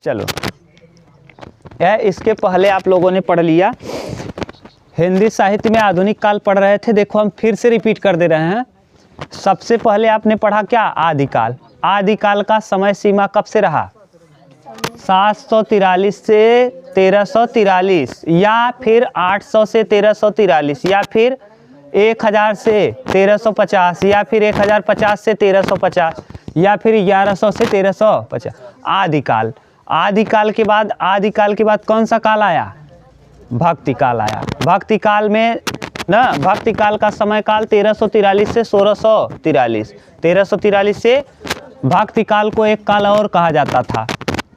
चलो इसके पहले आप लोगों ने पढ़ लिया। हिंदी साहित्य में आधुनिक काल पढ़ रहे थे, देखो हम फिर से रिपीट कर दे रहे हैं। सबसे पहले आपने पढ़ा क्या? आदिकाल। आदिकाल का समय सीमा कब से रहा? 743 से 1343, या फिर 800 से 1343, या फिर 1000 से 1350, या फिर 1050 से 1350, या फिर 1100 से 1350। आदिकाल। आदिकाल के बाद कौन सा काल आया? भक्ति काल आया। भक्ति काल में ना, भक्ति काल का समय काल 1343 से 1643। 1343 से भक्ति काल को एक काल और कहा जाता था।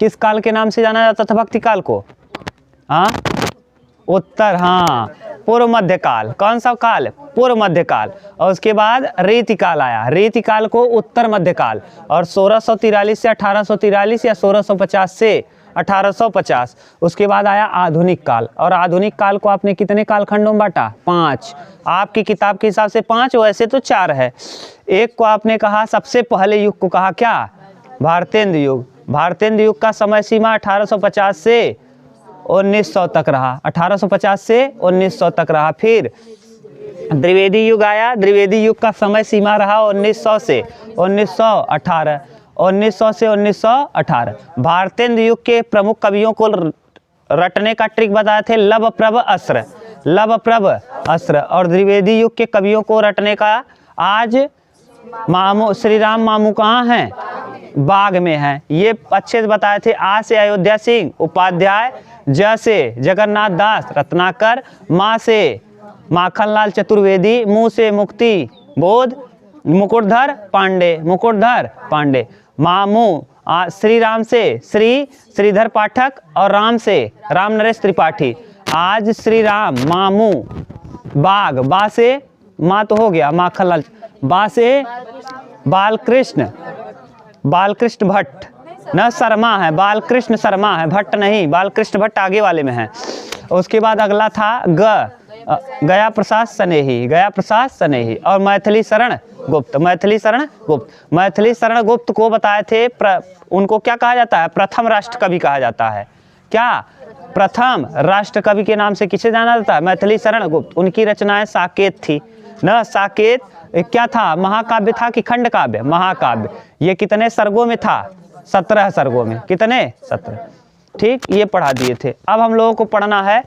किस काल के नाम से जाना जाता था भक्ति काल को? हाँ, उत्तर, हाँ, पूर्व मध्य काल। कौन सा काल? पूर्व मध्य काल। और उसके बाद रीति काल आया। रीति काल को उत्तर मध्य काल। और 1643 से 1843, या 1650 से 1850। उसके बाद आया आधुनिक काल। और आधुनिक काल को आपने कितने कालखंडों में बांटा? 5। आपकी किताब के हिसाब से 5, वैसे तो 4 है। एक को आपने कहा, सबसे पहले युग को कहा क्या? भारतेंद्र युग। भारतेंद्र युग का समय सीमा 1850 से 1900 तक रहा। 1850 से 1900 तक रहा। फिर द्विवेदी युग आया। द्विवेदी युग का समय सीमा रहा 1900 से 1918। 1900 से 1918। भारतेंद्र युग के प्रमुख कवियों को रटने का ट्रिक बताए थे लवप्रभ अस्त्र। लवप्रभ अस्त्र। और द्विवेदी युग के कवियों को रटने का, आज मामू श्री राम मामू कहाँ हैं? बाग में हैं। ये अच्छे से बताए थे। आ से अयोध्या सिंह उपाध्याय, ज से जगन्नाथ दास रत्नाकर, मा से माखनलाल चतुर्वेदी, मु से मुक्ति बोध मुकुटधर पांडे। मुकुटधर पांडे। मामू श्री राम से श्रीधर पाठक, और राम से राम नरेश त्रिपाठी। आज श्री राम मामू बाग। बा से माँ तो हो गया माखनलाल। बा से बालकृष्ण भट्ट न शर्मा है। बालकृष्ण शर्मा है, भट्ट नहीं। बालकृष्ण भट्ट आगे वाले में है। उसके बाद अगला था गया प्रसाद स्नेही। गया प्रसाद स्नेही। और मैथिली शरण गुप्त। मैथिली शरण गुप्त। मैथिली शरण गुप्त को बताए थे उनको क्या कहा जाता है? प्रथम राष्ट्र कवि कहा जाता है। क्या? प्रथम राष्ट्र कवि के नाम से किसे जाना जाता है? मैथिली शरण गुप्त। उनकी रचनाएं साकेत थी न। साकेत क्या था? महाकाव्य था कि खंड काव्य? महाकाव्य। ये कितने सर्गों में था? 17 सर्गों में। कितने? 17। ठीक, ये पढ़ा दिए थे। अब हम लोगों को पढ़ना है,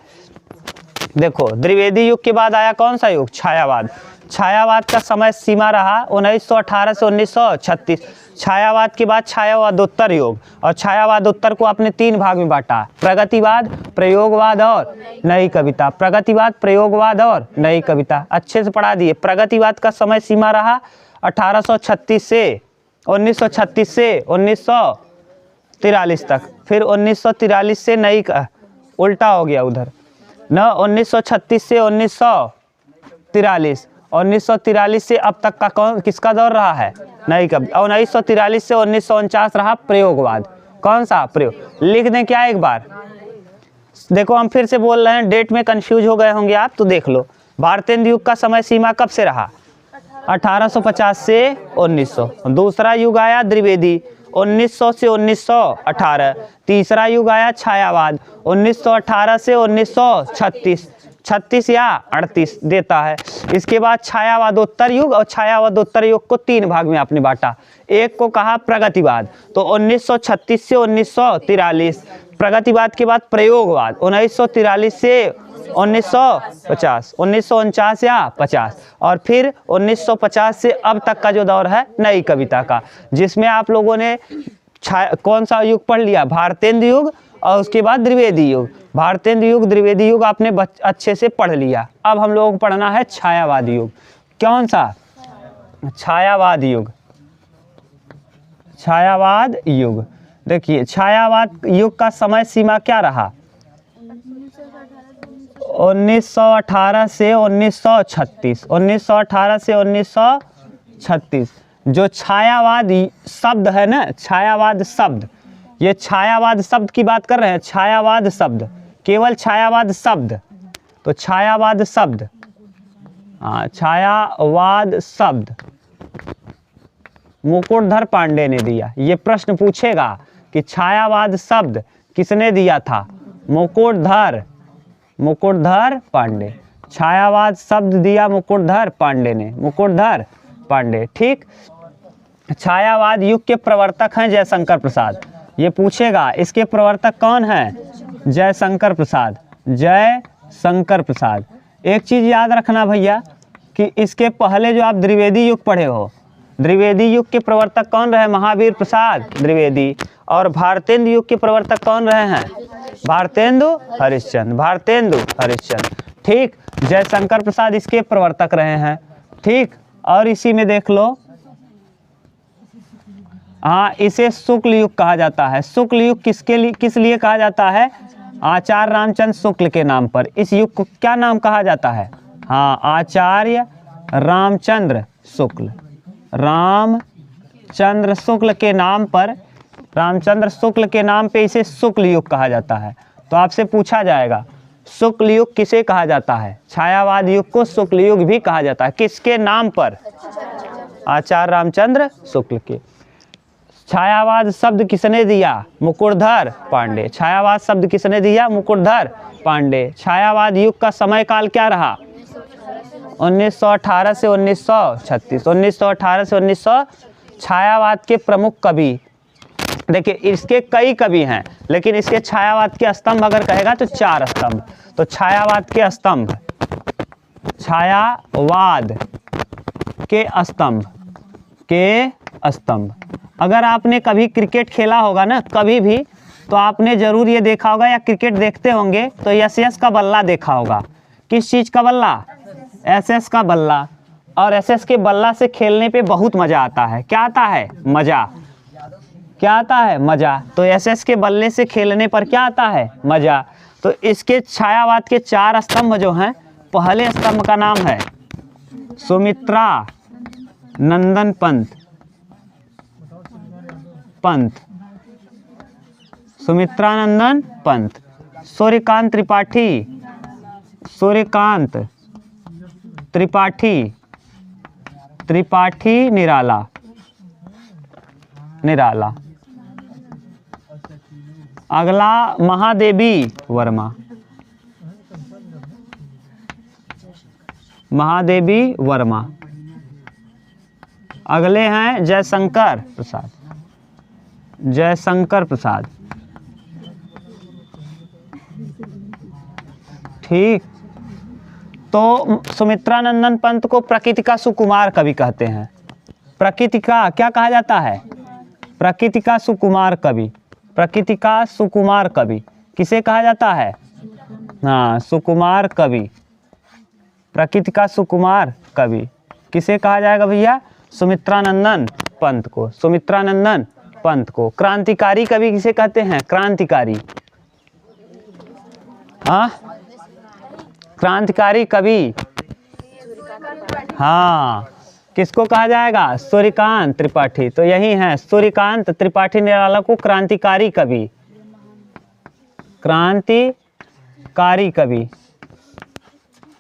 देखो द्विवेदी युग के बाद आया कौन सा युग? छायावाद। छायावाद का समय सीमा रहा 1918 से 1936। छायावाद के बाद छायावादोत्तर युग। और छायावादोत्तर को आपने 3 भाग में बांटा: प्रगतिवाद, प्रयोगवाद और नई कविता। प्रगतिवाद, प्रयोगवाद और नई कविता। अच्छे से पढ़ा दिए। प्रगतिवाद का समय सीमा रहा 1836 से 1943 तक। फिर 1943 से नई उल्टा हो गया उधर न। 1936 से 1943। 1943 से अब तक का किसका दौर रहा है? नई कविता। और 1943 से 1949 रहा प्रयोगवाद। कौन सा? प्रयोग। लिख दें क्या एक बार? देखो हम फिर से बोल रहे हैं, डेट में कंफ्यूज हो गए होंगे आप, तो देख लो। भारतेंद्र युग का समय सीमा कब से रहा? 1850 से 1900। दूसरा युग आया द्विवेदी, 1900 से 1918। तीसरा युग आया छायावाद, 1918 से 1936। 36 या 38 देता है। इसके बाद छायावादोत्तर युग। और छायावादोत्तर युग को 3 भाग में आपने बांटा। एक को कहा प्रगतिवाद, तो 1936 से 1943। प्रगतिवाद के बाद प्रयोगवाद, 1943 से 1950, 1949 या 50। और फिर 1950 से अब तक का जो दौर है नई कविता का, जिसमें आप लोगों ने कौन सा युग पढ़ लिया? भारतेंद्र युग और उसके बाद द्विवेदी युग। भारतेंद्र युग, द्विवेदी युग आपने अच्छे से पढ़ लिया। अब हम लोगों को पढ़ना है छायावाद युग। कौन सा? छायावाद युग। छायावाद युग। देखिए छायावाद युग का समय सीमा क्या रहा? 1918 से 1936। 1918 से 1936। जो छायावाद शब्द है ना, छायावाद शब्द, ये छायावाद शब्द की बात कर रहे हैं। छायावाद शब्द, केवल छायावाद शब्द। तो छायावाद शब्द, हाँ, छायावाद शब्द मुकुटधर पांडे ने दिया। ये प्रश्न पूछेगा कि छायावाद शब्द किसने दिया था? मुकुटधर पांडे। छायावाद शब्द दिया मुकुटधर पांडे ने, मुकुटधर पांडे। ठीक। छायावाद युग के प्रवर्तक हैं जयशंकर प्रसाद। ये पूछेगा इसके प्रवर्तक कौन हैं? जयशंकर प्रसाद, जयशंकर प्रसाद। एक चीज़ याद रखना भैया कि इसके पहले जो आप द्विवेदी युग पढ़े हो, द्विवेदी युग के प्रवर्तक कौन रहे? महावीर प्रसाद द्विवेदी। और भारतेंदु युग के प्रवर्तक कौन रहे हैं? भारतेंदु हरिश्चंद्र, भारतेंदु हरिश्चंद्र। ठीक। जयशंकर प्रसाद इसके प्रवर्तक रहे हैं। ठीक। और इसी में देख लो, हाँ, इसे शुक्ल युग कहा जाता है। शुक्ल युग किस लिए कहा जाता है? आचार्य रामचंद्र शुक्ल के नाम पर। इस युग को क्या नाम कहा जाता है? हाँ, आचार्य रामचंद्र शुक्ल, रामचंद्र शुक्ल के नाम पर, रामचंद्र शुक्ल के नाम पे इसे शुक्ल युग कहा जाता है। तो आपसे पूछा जाएगा शुक्ल युग किसे कहा जाता है? छायावाद युग को शुक्ल युग भी कहा जाता है। किसके नाम पर? आचार्य रामचंद्र शुक्ल के। छायावाद शब्द किसने दिया? मुकुटधर पांडे। छायावाद शब्द किसने दिया? मुकुटधर पांडे। छायावाद युग का समय काल क्या रहा? 1918 से 1936। 1918 से 1900। छायावाद के प्रमुख कवि, देखिए इसके कई कवि हैं, लेकिन इसके छायावाद के स्तंभ अगर कहेगा तो 4 स्तंभ। तो छायावाद के स्तंभ, छायावाद के स्तंभ, के स्तंभ। अगर आपने कभी क्रिकेट खेला होगा ना, कभी भी, तो आपने जरूर ये देखा होगा, या क्रिकेट देखते होंगे तो एसएस का बल्ला देखा होगा। किस चीज़ का बल्ला? एसएस का बल्ला। और एसएस के बल्ला से खेलने पे बहुत मज़ा आता है। क्या आता है? मज़ा। क्या आता है? मज़ा। तो एसएस के बल्ले से खेलने पर क्या आता है? मज़ा। तो इसके छायावाद के 4 स्तंभ जो हैं, पहले स्तंभ का नाम है सुमित्रा नंदन पंत, सुमित्रानंदन पंत। सूर्यकांत त्रिपाठी निराला। अगला महादेवी वर्मा। अगले हैं जयशंकर प्रसाद। ठीक। तो सुमित्रानंदन पंत को प्रकृतिका सुकुमार कवि कहते हैं। प्रकृतिका क्या कहा जाता है? प्रकृतिका सुकुमार कवि। प्रकृतिका सुकुमार कवि किसे कहा जाता है? हाँ, सुकुमार कवि। प्रकृतिका सुकुमार कवि किसे कहा जाएगा भैया? सुमित्रानंदन पंत को, सुमित्रानंदन पंत को। क्रांतिकारी कवि किसे कहते हैं? क्रांतिकारी। हाँ, क्रांतिकारी कवि, हाँ, किसको कहा जाएगा? सूर्यकांत त्रिपाठी। तो यही है, सूर्यकांत त्रिपाठी निराला को क्रांतिकारी कवि, क्रांतिकारी कवि,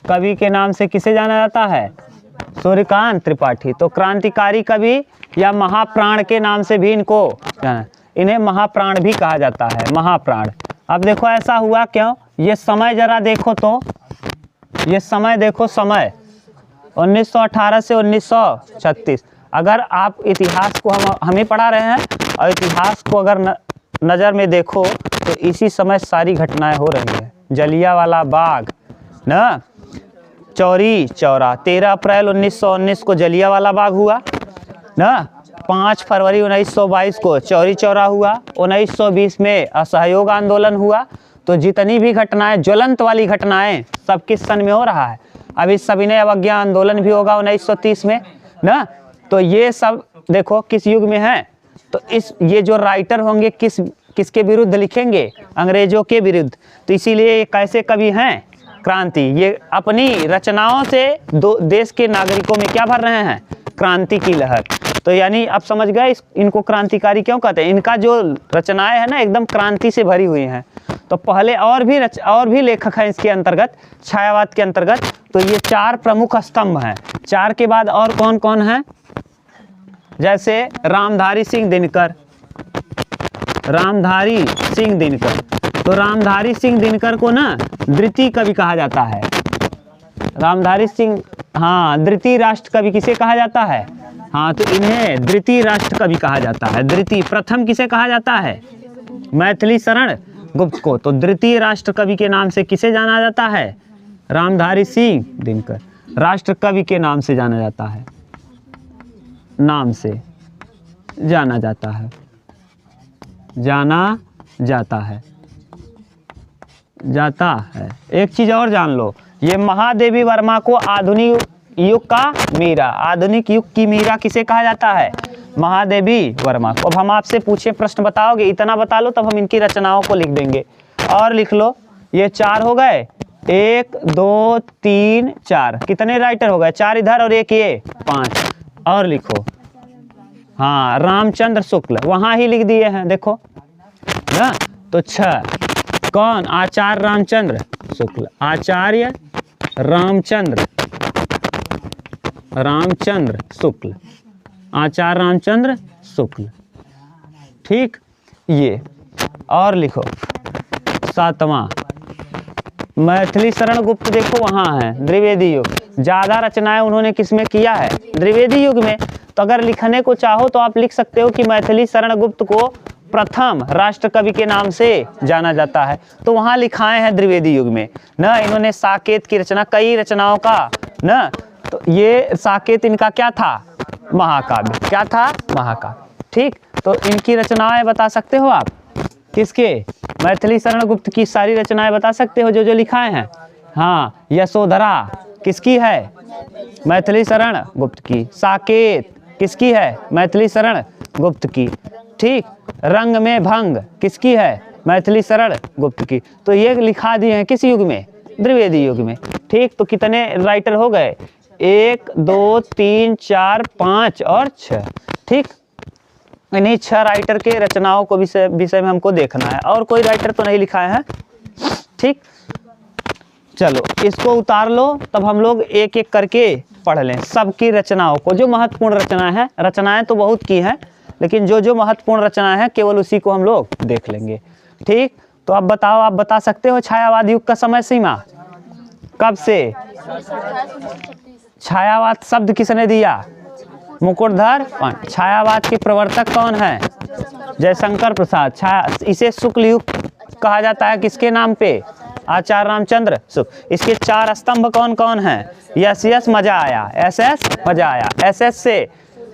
कवि के नाम से किसे जाना जाता है? सूर्यकांत त्रिपाठी। तो क्रांतिकारी कवि या महाप्राण के नाम से भी इनको जाना, इन्हें महाप्राण भी कहा जाता है, महाप्राण। अब देखो ऐसा हुआ क्यों? ये समय जरा देखो तो, ये समय देखो, समय 1918 से 1936। अगर आप इतिहास को हम ही पढ़ा रहे हैं, और इतिहास को अगर नज़र में देखो तो इसी समय सारी घटनाएं हो रही हैं। जलियांवाला बाग ना, चौरी चौरा, 13 अप्रैल 1919 को जलियांवाला बाग हुआ ना, 5 फरवरी 1922 को चौरी चौरा हुआ, 1920 में असहयोग आंदोलन हुआ। तो जितनी भी घटनाएं, ज्वलंत वाली घटनाएं, सब किस सन में हो रहा है? अभी सविनय अवज्ञा आंदोलन भी होगा 1930 में ना। तो ये सब देखो किस युग में है। तो ये जो राइटर होंगे किसके विरुद्ध लिखेंगे? अंग्रेजों के विरुद्ध। तो इसीलिए ये कैसे कवि हैं? क्रांति। ये अपनी रचनाओं से देश के नागरिकों में क्या भर रहे हैं? क्रांति की लहर। तो यानी आप समझ गए इनको क्रांतिकारी क्यों कहते हैं? इनका जो रचनाएं है ना, एकदम क्रांति से भरी हुई हैं। तो पहले और भी लेखक हैं इसके अंतर्गत, छायावाद के अंतर्गत। तो ये 4 प्रमुख स्तंभ हैं। 4 के बाद और कौन कौन हैं? जैसे रामधारी सिंह दिनकर, रामधारी सिंह दिनकर। तो रामधारी सिंह दिनकर को ना द्वितीय कवि कहा जाता है। रामधारी सिंह, हाँ, द्वितीय राष्ट्र कवि किसे कहा जाता है? हाँ, तो इन्हें द्वितीय राष्ट्र कवि कहा जाता है। द्वितीय, प्रथम किसे कहा जाता है? मैथिली शरण गुप्त को। तो द्वितीय राष्ट्र कवि के नाम से किसे जाना जाता है? रामधारी सिंह दिनकर राष्ट्र कवि के नाम से जाना जाता है, नाम से जाना जाता है, जाना जाता है, जाता है। एक चीज और जान लो, ये महादेवी वर्मा को आधुनिक युग का मीरा, आधुनिक युग की मीरा किसे कहा जाता है? महादेवी वर्मा को। अब हम आपसे पूछे प्रश्न बताओगे, इतना बता लो तब हम इनकी रचनाओं को लिख देंगे। और लिख लो, ये 4 हो गए, 1 2 3 4, कितने राइटर हो गए? 4 इधर और 1 ये, 5। और लिखो, हाँ, रामचंद्र शुक्ल, वहां ही लिख दिए हैं, देखो ना। तो 6 कौन? आचार्य रामचंद्र शुक्ल, आचार्य रामचंद्र शुक्ल, आचार्य रामचंद्र शुक्ल, ठीक। ये और लिखो 7वां मैथिली शरण गुप्त, देखो वहाँ है, द्विवेदी युग। ज़्यादा रचनाएं उन्होंने किसमें किया है? द्विवेदी युग में। तो अगर लिखने को चाहो तो आप लिख सकते हो कि मैथिली शरण गुप्त को प्रथम राष्ट्र कवि के नाम से जाना जाता है। तो वहाँ लिखाए हैं द्विवेदी युग में ना। इन्होंने साकेत की रचना, कई रचनाओं का ना, तो ये साकेत इनका क्या था? महाकाव्य। क्या था? महाकाव्य, ठीक। तो इनकी रचनाएं बता सकते हो आप? किसके? मैथिली शरण गुप्त की सारी रचनाएं बता सकते हो जो जो लिखाए हैं? हाँ, यशोधरा किसकी है? मैथिली शरण गुप्त की। साकेत किसकी है? मैथिली शरण गुप्त की, ठीक। रंग में भंग किसकी है? मैथिली शरण गुप्त की। तो ये लिखा दिए हैं किस युग में? द्विवेदी युग में, ठीक। तो कितने राइटर हो गए? 1 2 3 4 5 और 6, ठीक। इन्हीं 6 राइटर के रचनाओं को विषय में हमको देखना है, और कोई राइटर तो नहीं लिखाए हैं, ठीक। चलो इसको उतार लो, तब हम लोग एक एक करके पढ़ लें सबकी रचनाओं को, जो महत्वपूर्ण रचनाएं हैं। रचनाएं तो बहुत की हैं, लेकिन जो जो महत्वपूर्ण रचनाएं हैं केवल उसी को हम लोग देख लेंगे, ठीक। तो अब बताओ, आप बता सकते हो छायावाद युग का समय सीमा कब से? छायावाद शब्द किसने दिया? मुकुटधर पांडे। छायावाद के प्रवर्तक कौन है? जयशंकर प्रसाद। इसे शुक्ल युग कहा जाता है, किसके नाम पे? आचार्य रामचंद्र शुक्ल। इसके 4 स्तंभ कौन कौन हैं? यस यस मजा आया, एस एस मजा आया, एस एस से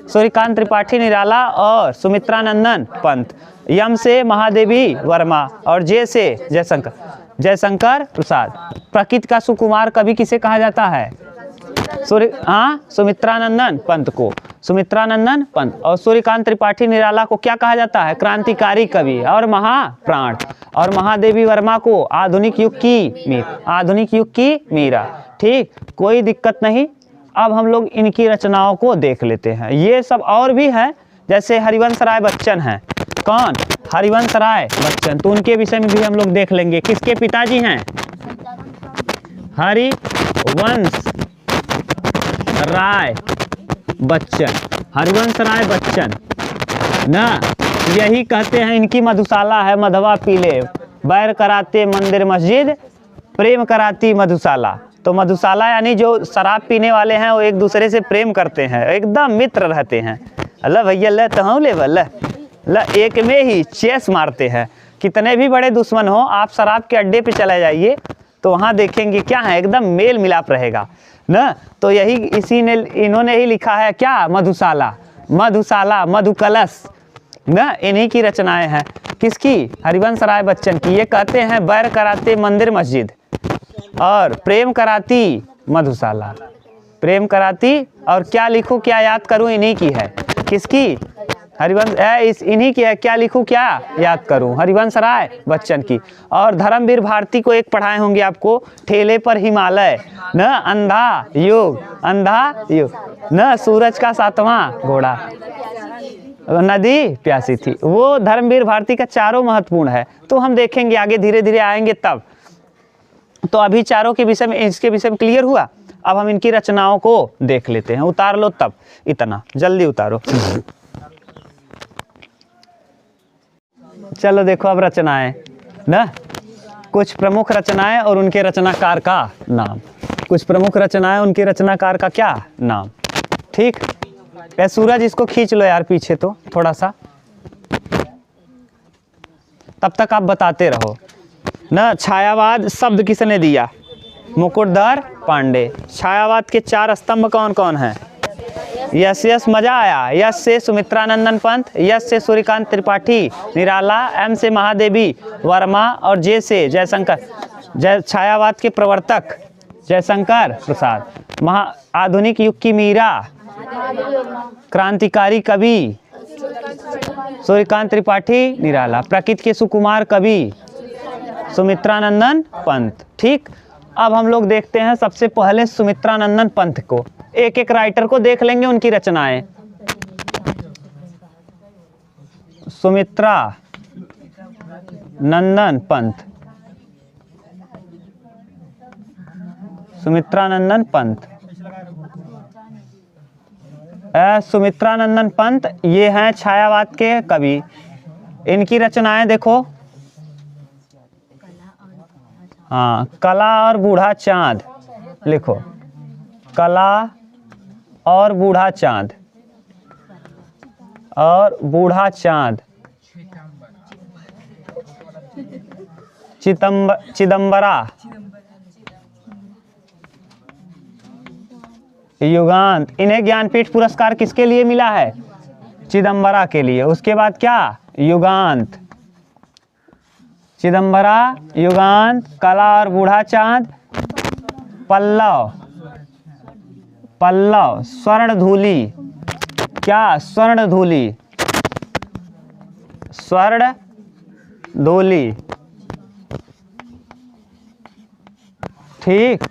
सूर्यकांत त्रिपाठी निराला और सुमित्रानंदन पंत, यम से महादेवी वर्मा और जे से जयशंकर प्रसाद। प्रकृति का सुकुमार कवि किसे कहा जाता है? सुमित्रानंदन पंत को, सुमित्रानंदन पंत। और सूर्यकांत त्रिपाठी निराला को क्या कहा जाता है? क्रांतिकारी कवि और महाप्राण। और महादेवी वर्मा को आधुनिक युग की मीरा, ठीक। कोई दिक्कत नहीं। अब हम लोग इनकी रचनाओं को देख लेते हैं। ये सब और भी हैं, जैसे हरिवंश राय बच्चन हैं। कौन? हरिवंश राय बच्चन। तो उनके विषय में भी हम लोग देख लेंगे। किसके पिताजी हैं? हरिवंश राय बच्चन, हरिवंश राय बच्चन ना। यही कहते हैं, इनकी मधुशाला है, मधवा पीले, बैर कराते मंदिर मस्जिद, प्रेम कराती मधुशाला। तो मधुशाला यानी जो शराब पीने वाले हैं वो एक दूसरे से प्रेम करते हैं, एकदम मित्र रहते हैं। अल्लाह भैया ले तो हम ले ला एक में ही चेस मारते हैं। कितने भी बड़े दुश्मन हो, आप शराब के अड्डे पे चले जाइए तो वहाँ देखेंगे क्या है, एकदम मेल मिलाप रहेगा ना। तो यही इन्होंने ही लिखा है क्या? मधुशाला मधुकलश ना, इन्हीं की रचनाएं हैं। किसकी? हरिवंश राय बच्चन की। ये कहते हैं बैर कराते मंदिर मस्जिद और प्रेम कराती मधुशाला, प्रेम कराती। और क्या लिखूं क्या याद करूं, इन्हीं की है। किसकी? हरिवंश इन्हीं की है। क्या लिखूं क्या याद करूं? हरिवंश राय बच्चन की। और धर्मवीर भारती को एक पढ़ाए होंगे आपको, ठेले पर हिमालय न, अंधा युग न, सूरज का 7वां घोड़ा, नदी प्यासी थी। वो धर्मवीर भारती का चारों महत्वपूर्ण है। तो हम देखेंगे आगे, धीरे धीरे आएंगे तब। तो अभी चारों के विषय में, इसके विषय में क्लियर हुआ। अब हम इनकी रचनाओं को देख लेते हैं। उतार लो तब, इतना जल्दी उतारो। चलो देखो अब रचनाएं ना, कुछ प्रमुख रचनाएं और उनके रचनाकार का नाम। कुछ प्रमुख रचनाएं, उनके रचनाकार का क्या नाम। ठीक है, सूरज इसको खींच लो यार पीछे तो थोड़ा सा, तब तक आप बताते रहो ना। छायावाद शब्द किसने दिया? मुकुटधर पांडे। छायावाद के 4 स्तंभ कौन कौन हैं? यस यस, मजा आया। यस से सुमित्रानंदन पंत, यस से सूर्यकांत त्रिपाठी निराला, एम से महादेवी वर्मा और जे से जयशंकर। छायावाद के प्रवर्तक जयशंकर प्रसाद। आधुनिक युग की मीरा, क्रांतिकारी कवि सूर्यकांत त्रिपाठी निराला। प्रकृति के सुकुमार कवि सुमित्रानंदन पंत। ठीक, अब हम लोग देखते हैं सबसे पहले सुमित्रानंदन पंत को। एक एक राइटर को देख लेंगे, उनकी रचनाएं। सुमित्रा नंदन पंत, सुमित्रानंदन पंत। सुमित्रानंदन पंत ये हैं छायावाद के कवि। इनकी रचनाएं देखो। हाँ, कला और बूढ़ा चांद लिखो। कला और बूढ़ा चांद, और बूढ़ा चांद। चिदंबरा, युगांत। इन्हें ज्ञानपीठ पुरस्कार किसके लिए मिला है? चिदंबरा के लिए। उसके बाद क्या? युगांत। चिदंबरा, युगांत, कला और बूढ़ा चांद। पल्लव, पल्लव। स्वर्णधूलि, क्या? स्वर्णधूलि, स्वर्णधूलि। ठीक,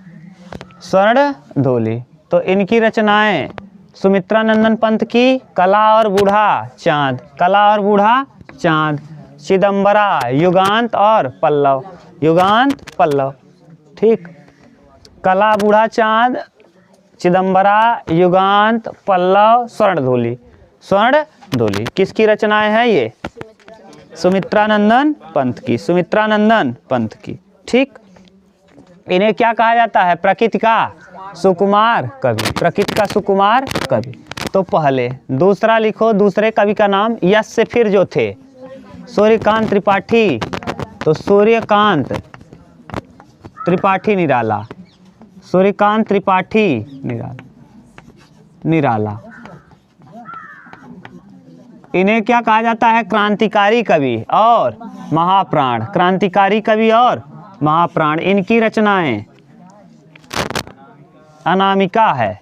स्वर्णधूलि। तो इनकी रचनाएं सुमित्रानंदन पंत की कला और बूढ़ा चांद, कला और बूढ़ा चांद। चिदंबरा, युगांत और पल्लव, युगांत पल्लव। ठीक, कला बूढ़ा चांद, चिदंबरा, युगांत, पल्लव, स्वर्णधूलि। स्वर्णधूलि किसकी रचनाएं हैं? ये सुमित्रानंदन पंत की, सुमित्रानंदन पंत की। ठीक, इन्हें क्या कहा जाता है? प्रकृति का सुकुमार कवि, प्रकृति का सुकुमार कवि। तो पहले दूसरा लिखो, दूसरे कवि का नाम। यश से फिर जो थे सूर्यकांत त्रिपाठी, तो सूर्यकांत त्रिपाठी निराला, सूर्यकांत त्रिपाठी निराला, निराला। इन्हें क्या कहा जाता है? क्रांतिकारी कवि और महाप्राण, क्रांतिकारी कवि और महाप्राण। इनकी रचनाएं अनामिका है,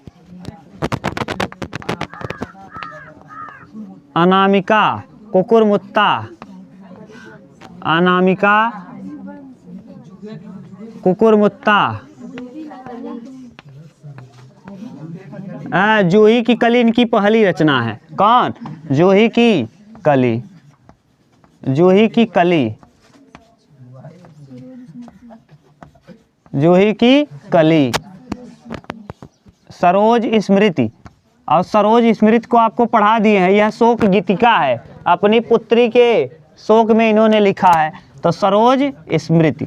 अनामिका, कुकुरमुत्ता, अनामिका, कुकुरमुत्ता। जूही की कली इनकी पहली रचना है। कौन? जूही की कली, जूही की कली, जूही की कली। सरोज स्मृति, और सरोज स्मृति को आपको पढ़ा दिए हैं। यह शोक गीतिका है, अपनी पुत्री के शोक में इन्होंने लिखा है। तो सरोज स्मृति।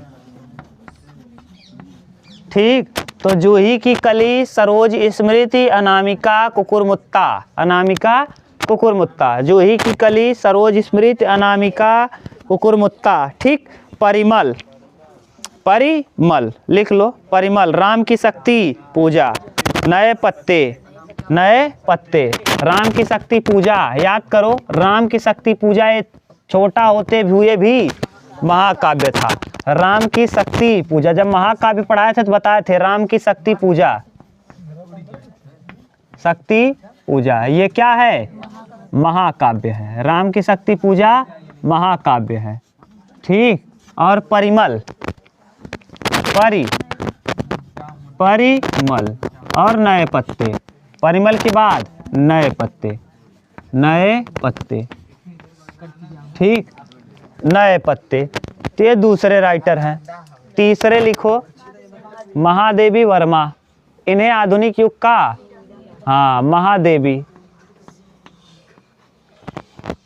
ठीक, तो जूही की कली, सरोज स्मृति, अनामिका, कुकुरमुत्ता, अनामिका, कुकुरमुत्ता। जूही की कली, सरोज स्मृति, अनामिका, कुकुरमुत्ता। ठीक, परिमल, परिमल लिख लो। परिमल, राम की शक्ति पूजा, नए पत्ते, नए पत्ते। राम की शक्ति पूजा याद करो, राम की शक्ति पूजा ये छोटा होते हुए भी महाकाव्य था। राम की शक्ति पूजा, जब महाकाव्य पढ़ाए थे तो बताए थे राम की शक्ति पूजा, शक्ति पूजा ये क्या है? महाकाव्य है। राम की शक्ति पूजा महाकाव्य है। ठीक, और परिमल, परिमल और नए पत्ते। परिमल के बाद नए पत्ते, नए पत्ते। ठीक, नए पत्ते। तो ये दूसरे राइटर हैं। तीसरे लिखो महादेवी वर्मा। इन्हें आधुनिक युग का, हाँ, महादेवी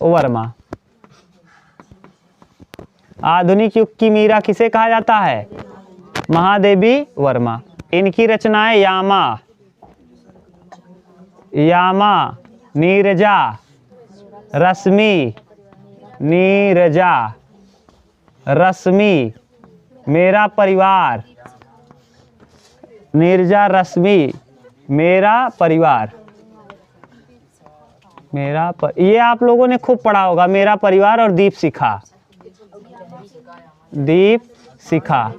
वर्मा। आधुनिक युग की मीरा किसे कहा जाता है? महादेवी वर्मा। इनकी रचनाएं यामा, यामा, नीरजा, रश्मि, नीरजा, रश्मि, मेरा परिवार, नीरजा, रश्मि, मेरा परिवार, ये आप लोगों ने खूब पढ़ा होगा, मेरा परिवार और दीप शिखा, दीप शिखा।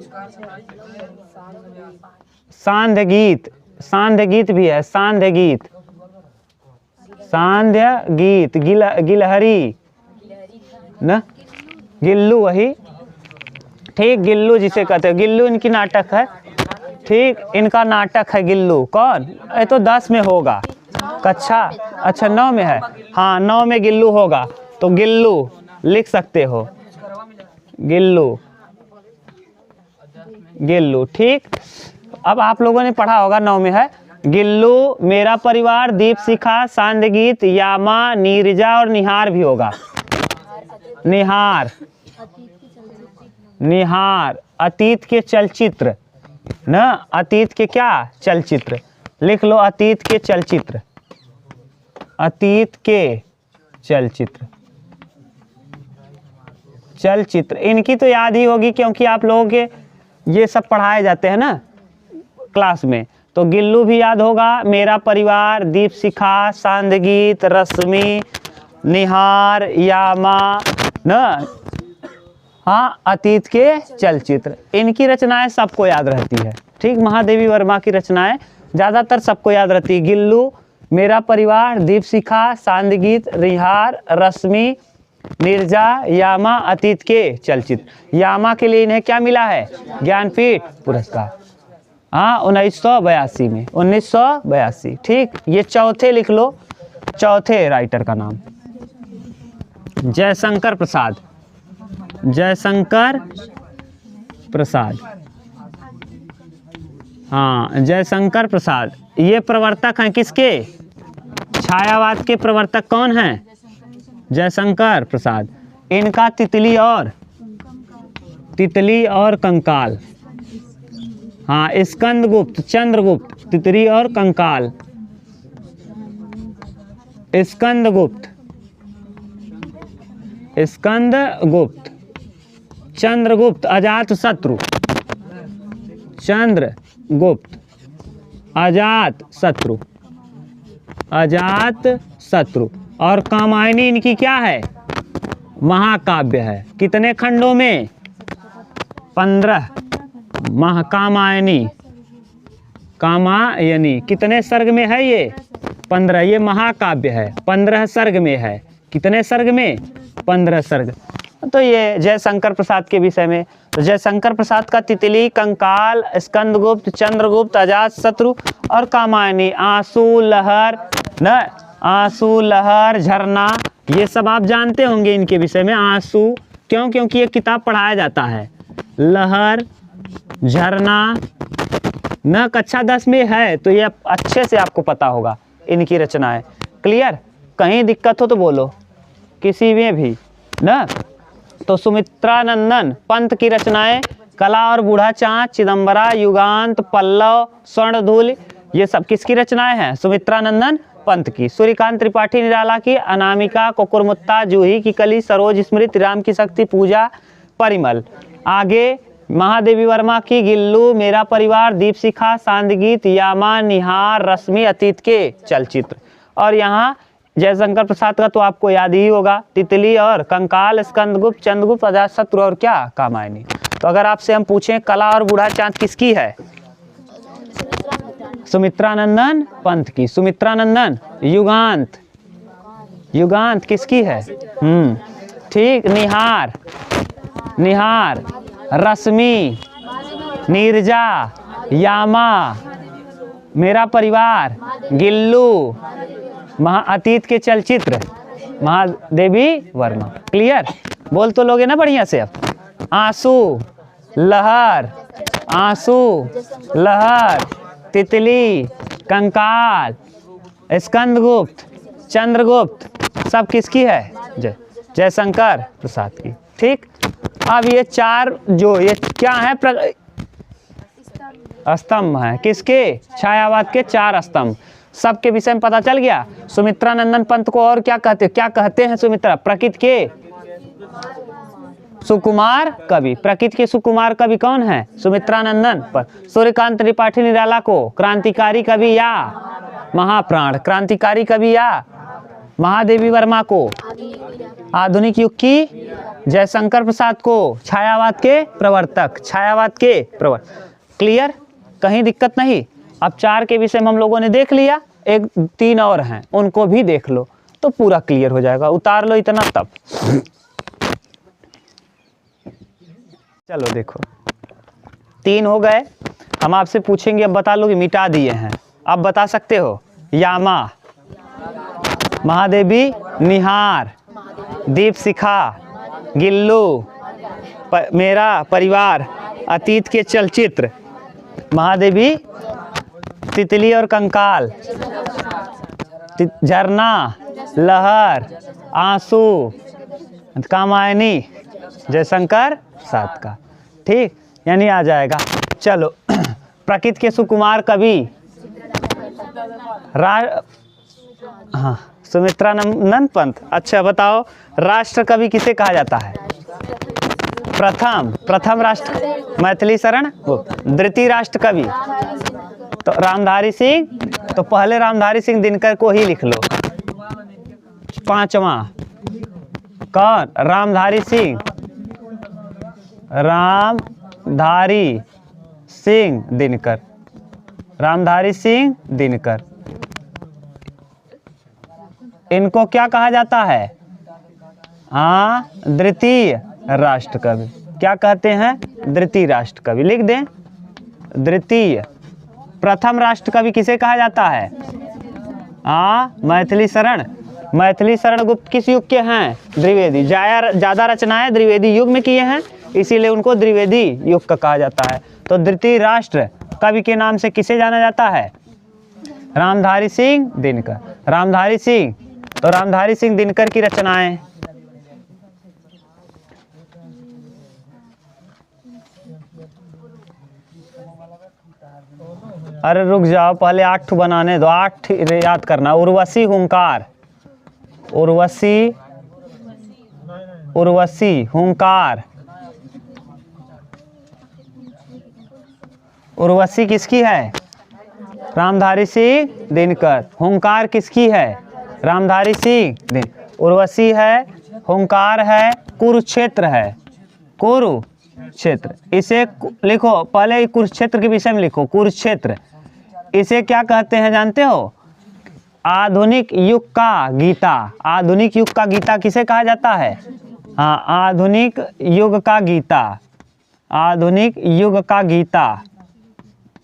सांध्य गीत, सांध्य गीत भी है, सांध्य गीत, सांध्य गीत, गिलहरी ना, गिल्लू, वही ठीक, गिल्लू जिसे कहते हैं, गिल्लू इनकी नाटक है, ठीक, इनका नाटक है गिल्लू। कौन? ये तो 10 में होगा, कक्षा अच्छा 9 में है, हाँ 9 में गिल्लू होगा, तो गिल्लू लिख सकते हो, गिल्लू, गिल्लू, ठीक। अब आप लोगों ने पढ़ा होगा 9 में है गिल्लू, मेरा परिवार, दीप शिखा, सांध्य गीत, यामा, नीरजा और निहार भी होगा, निहार, निहार, अतीत के चलचित्र ना, अतीत के क्या चलचित्र, लिख लो अतीत के चलचित्र, अतीत के चलचित्र, चलचित्र इनकी तो याद ही होगी क्योंकि आप लोगों के ये सब पढ़ाए जाते हैं ना क्लास में, तो गिल्लू भी याद होगा, मेरा परिवार, दीप शिखा, सांध्य गीत, रश्मि, निहार, यामा ना, हाँ अतीत के चलचित्र, इनकी रचनाएं सबको याद रहती है, ठीक। महादेवी वर्मा की रचनाएं ज़्यादातर सबको याद रहती है, गिल्लू, मेरा परिवार, दीप शिखा, सांध्य गीत, निहार, रश्मि, नीरजा, यामा, अतीत के चलचित्र। यामा के लिए इन्हें क्या मिला है? ज्ञानपीठ पुरस्कार, हाँ 1982 में, 1982, ठीक। ये चौथे लिख लो, चौथे राइटर का नाम जयशंकर प्रसाद, जयशंकर प्रसाद, हाँ जयशंकर प्रसाद। ये प्रवर्तक हैं किसके? छायावाद के प्रवर्तक कौन हैं? जयशंकर प्रसाद। इनका तितली और कंकाल, हाँ स्कंदगुप्त, चंद्रगुप्त, तितली और कंकाल, स्कंदगुप्त, स्कंदगुप्त, चंद्रगुप्त, अजातशत्रु, चंद्रगुप्त, अजातशत्रु, अजातशत्रु। और कामायनी इनकी क्या है? महाकाव्य है। कितने खंडों में? 15। कामायनी, कामायनी कितने सर्ग में है ये? 15। ये महाकाव्य है, 15 सर्ग में है। कितने सर्ग में? 15 सर्ग। तो ये जयशंकर प्रसाद के विषय में, तो जयशंकर प्रसाद का तितली, कंकाल, स्कंदगुप्त, चंद्रगुप्त, अजातशत्रु और कामायनी, आंसू लहर न, आंसू लहर झरना, ये सब आप जानते होंगे इनके विषय में। आंसू क्यों? क्योंकि ये किताब पढ़ाया जाता है। लहर, झरना न कक्षा 10 में है, तो ये अच्छे से आपको पता होगा इनकी रचनाएं। क्लियर? कहीं दिक्कत हो तो बोलो, किसी में भी ना। तो सुमित्रानंदन पंत की रचनाएं, कला और बूढ़ा चाँद, चिदंबरा, युगांत, पल्लव, स्वर्णधूल, ये सब किसकी रचनाएं हैं? सुमित्रानंदन पंत की। सूर्यकांत त्रिपाठी निराला की अनामिका, कुकुरमुत्ता, जूही की कली, सरोज स्मृति, राम की शक्ति, पूजा, परिमल। आगे महादेवी वर्मा की गिल्लू, मेरा परिवार, दीप शिखा, सांध्य गीत, यामा, निहार, रश्मि, अतीत के चलचित्र। और यहाँ जयशंकर प्रसाद का तो आपको याद ही होगा, तितली और कंकाल, स्कंदगुप्त, चंद्रगुप्त, अजातशत्रु और क्या? कामायनी। तो अगर आपसे हम पूछें कला और बूढ़ा चाँद किसकी है? सुमित्रानंदन पंत की। सुमित्रानंदन। युगांत, युगांत किसकी है? ठीक। निहार, निहार, रश्मि, नीरजा, यामा, मेरा परिवार, गिल्लू, अतीत के चलचित्र, महादेवी वर्मा। क्लियर? बोल तो लोगे ना बढ़िया से अब। आंसू लहर, आंसू लहर, तितली, कंकाल, स्कंदगुप्त, चंद्रगुप्त, सब किसकी है? जयशंकर प्रसाद की। ठीक। अब ये चार जो ये क्या है, स्तंभ है किसके, छायावाद के चार स्तंभ। सबके विषय में पता चल गया। सुमित्रा नंदन पंत को और क्या कहते हैं सुमित्रा, प्रकृति के सुकुमार कवि। प्रकृति के सुकुमार कवि कौन है, सुमित्रा नंदन पंत। सूर्यकांत त्रिपाठी निराला को क्रांतिकारी कवि या महाप्राण, क्रांतिकारी कवि या महादेवी वर्मा को आधुनिक युग की, जयशंकर प्रसाद को छायावाद के प्रवर्तक, छायावाद के प्रवर्तक। क्लियर, कहीं दिक्कत नहीं। अब चार के विषय में हम लोगों ने देख लिया, एक तीन और हैं उनको भी देख लो तो पूरा क्लियर हो जाएगा। उतार लो इतना तब। चलो देखो, तीन हो गए। हम आपसे पूछेंगे, अब बता लो कि मिटा दिए हैं, अब बता सकते हो। यामा, महादेवी, निहार, दीप शिखा, गिल्लू, मेरा परिवार, अतीत के चलचित्र, महादेवी, तितली और कंकाल, झरना, लहर, आंसू, कामायनी, जयशंकर प्रसाद का। ठीक, यानी आ जाएगा। चलो, प्रकृति के सुकुमार कवि हाँ सुमित्रा नंदन पंत। अच्छा बताओ, राष्ट्र कवि किसे कहा जाता है, प्रथम राष्ट्र मैथिली शरण, द्वितीय राष्ट्र कवि तो रामधारी सिंह, तो पहले रामधारी सिंह दिनकर को ही लिख लो। पांचवा कौन, रामधारी सिंह, रामधारी सिंह दिनकर, रामधारी सिंह दिनकर। इनको क्या कहा जाता है, हाँ द्वितीय राष्ट्र कवि। क्या कहते हैं, द्वितीय राष्ट्र कवि। लिख दें, द्वितीय। प्रथम राष्ट्र कवि किसे कहा जाता है, हाँ मैथिली शरण। मैथिली शरण गुप्त किस युग के हैं, द्विवेदी। ज्यादा रचनाएं द्विवेदी युग में किए हैं, इसीलिए उनको द्विवेदी युग का कहा जाता है। तो द्वितीय राष्ट्र कवि के नाम से किसे जाना जाता है, रामधारी सिंह दिनकर। रामधारी सिंह, तो रामधारी सिंह दिनकर की रचनाएं। अरे रुक जाओ, पहले 8 बनाने दो, 8 याद करना। उर्वशी हुंकार, उर्वशी हुंकार। उर्वशी किसकी है, रामधारी सिंह दिनकर। हुंकार किसकी है, रामधारी सिंह दिन। उर्वशी है, हुंकार है, कुरुक्षेत्र है, कुरुक्षेत्र। इसे लिखो, पहले कुरुक्षेत्र के विषय में लिखो, कुरुक्षेत्र। इसे क्या कहते हैं जानते हो, आधुनिक युग का गीता। आधुनिक युग का गीता किसे कहा जाता है, हाँ आधुनिक युग का गीता, आधुनिक युग का गीता,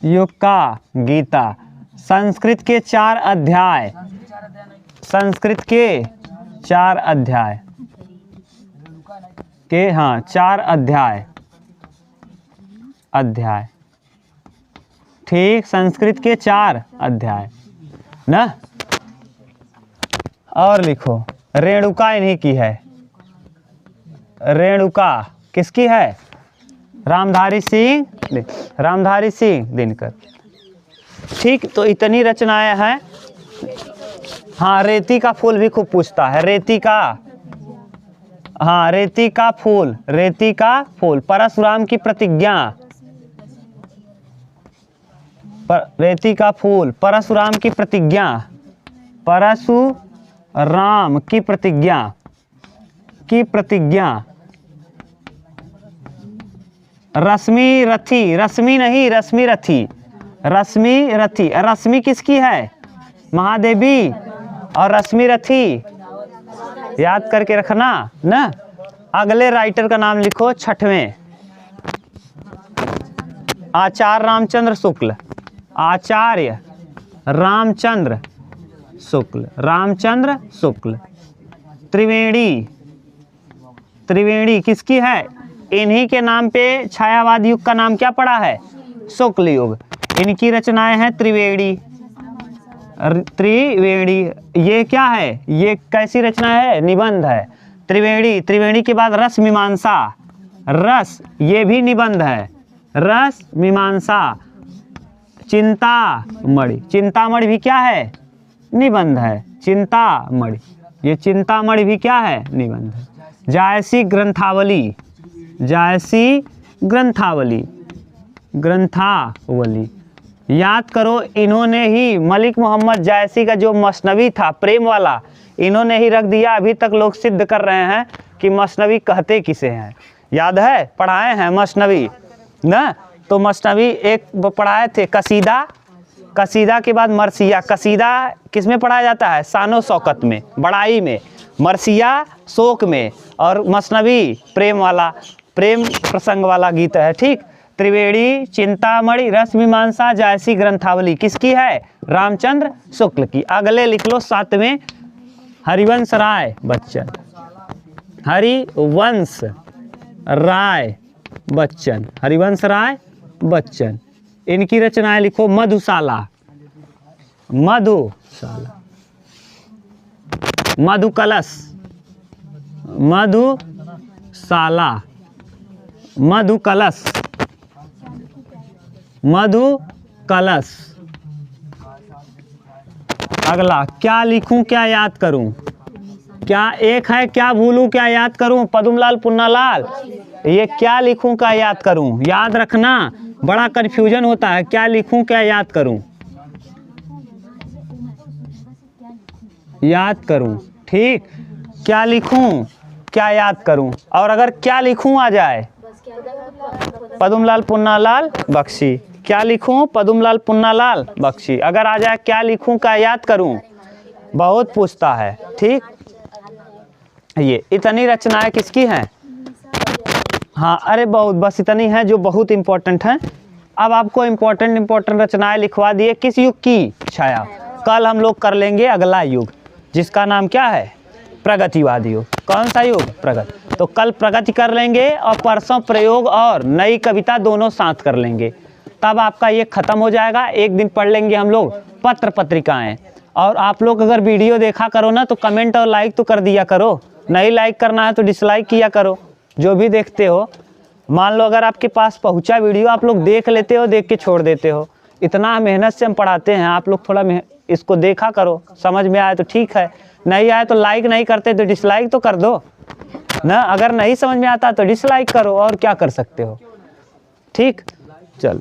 युग का गीता। संस्कृत के 4 अध्याय, संस्कृत के 4 अध्याय के, हाँ 4 अध्याय, ठीक, संस्कृत के 4 अध्याय ना। और लिखो, रेणुका इन्हीं की है। रेणुका किसकी है, रामधारी सिंह दिनकर। ठीक, तो इतनी रचनाएं हैं। हाँ, रेती का फूल भी खूब पूछता है, रेती का, हाँ रेती का फूल, रेती का फूल। परशुराम की प्रतिज्ञा, रेती का फूल, परशुराम की प्रतिज्ञा, परशुराम की प्रतिज्ञा। रश्मि रथी, रश्मि नहीं रश्मि रथी, रश्मि रथी। रश्मि किसकी है, महादेवी, और रश्मि रथी याद करके रखना ना। अगले राइटर का नाम लिखो, 6वें, आचार्य रामचंद्र शुक्ल। आचार्य रामचंद्र शुक्ल, रामचंद्र शुक्ल। त्रिवेणी, त्रिवेणी किसकी है, इन्हीं के नाम पे छायावाद युग का नाम क्या पड़ा है, शुक्ल युग। इनकी रचनाएं हैं त्रिवेणी। त्रिवेणी ये क्या है, ये कैसी रचना है, निबंध है। त्रिवेणी, त्रिवेणी के बाद रस मीमांसा, रस ये भी निबंध है, रस मीमांसा। चिंतामणि, चिंतामणि भी क्या है? निबंध है। चिंतामणि, ये चिंतामणि भी क्या है? निबंध है। जायसी ग्रंथावली, जायसी ग्रंथावली, ग्रंथावली याद करो, इन्होंने ही मलिक मोहम्मद जायसी का जो मसनवी था प्रेम वाला, इन्होंने ही रख दिया। अभी तक लोग सिद्ध कर रहे हैं कि मसनवी कहते किसे हैं। याद है, पढ़ाए हैं मसनवी ना? तो मसनवी एक पढ़ाए थे कसीदा, कसीदा के बाद मरसिया। कसीदा किस में पढ़ाया जाता है? शानो शौकत में, बड़ाई में। मरसिया शोक में, और मसनवी प्रेम वाला, प्रेम प्रसंग वाला गीत है। ठीक। त्रिवेणी, चिंतामणि, रस मीमांसा, जायसी ग्रंथावली किसकी है? रामचंद्र शुक्ल की। अगले लिख लो 7वें, हरिवंश राय बच्चन, हरिवंश राय बच्चन, हरिवंश राय बच्चन। इनकी रचनाएं लिखो। मधुशाला, मधुशाला, मधुकलश, मधुशाला, मधुकलश, मधुकलश। अगला, क्या लिखूं क्या याद करूं? क्या एक है, क्या भूलूं क्या याद करूं? पद्मलाल पुन्नालाल, ये क्या लिखूं क्या याद करूं? याद रखना, बड़ा कन्फ्यूजन होता है। क्या लिखूं क्या याद करूं? याद करूं। ठीक। क्या लिखूं क्या याद करूं? और अगर क्या लिखूं आ जाए, पद्मलाल पुन्नालाल बख्शी। क्या लिखूं? पद्मलाल पुन्नालाल बख्शी। अगर आ जाए क्या लिखूं क्या याद करूं, बहुत पूछता है। ठीक। ये इतनी रचनाएं किसकी हैं? हाँ, अरे बहुत, बस इतनी है जो बहुत इंपॉर्टेंट है। अब आपको इंपॉर्टेंट रचनाएं लिखवा दिए। किस युग की छाया? कल हम लोग कर लेंगे अगला युग, जिसका नाम क्या है? प्रगतिवादी युग। कौन सा युग? प्रगति। तो कल प्रगति कर लेंगे और परसों प्रयोग और नई कविता दोनों साथ कर लेंगे। तब आपका ये खत्म हो जाएगा। एक दिन पढ़ लेंगे हम लोग पत्र पत्रिकाएं। और आप लोग अगर वीडियो देखा करो ना, तो कमेंट और लाइक तो कर दिया करो। नहीं लाइक करना है तो डिसलाइक किया करो, जो भी देखते हो। मान लो अगर आपके पास पहुंचा वीडियो, आप लोग देख लेते हो, देख के छोड़ देते हो। इतना मेहनत से हम पढ़ाते हैं, आप लोग थोड़ा इसको देखा करो। समझ में आए तो ठीक है, नहीं आए तो लाइक नहीं करते तो डिसलाइक तो कर दो ना। अगर नहीं समझ में आता तो डिसलाइक करो, और क्या कर सकते हो। ठीक, चलो।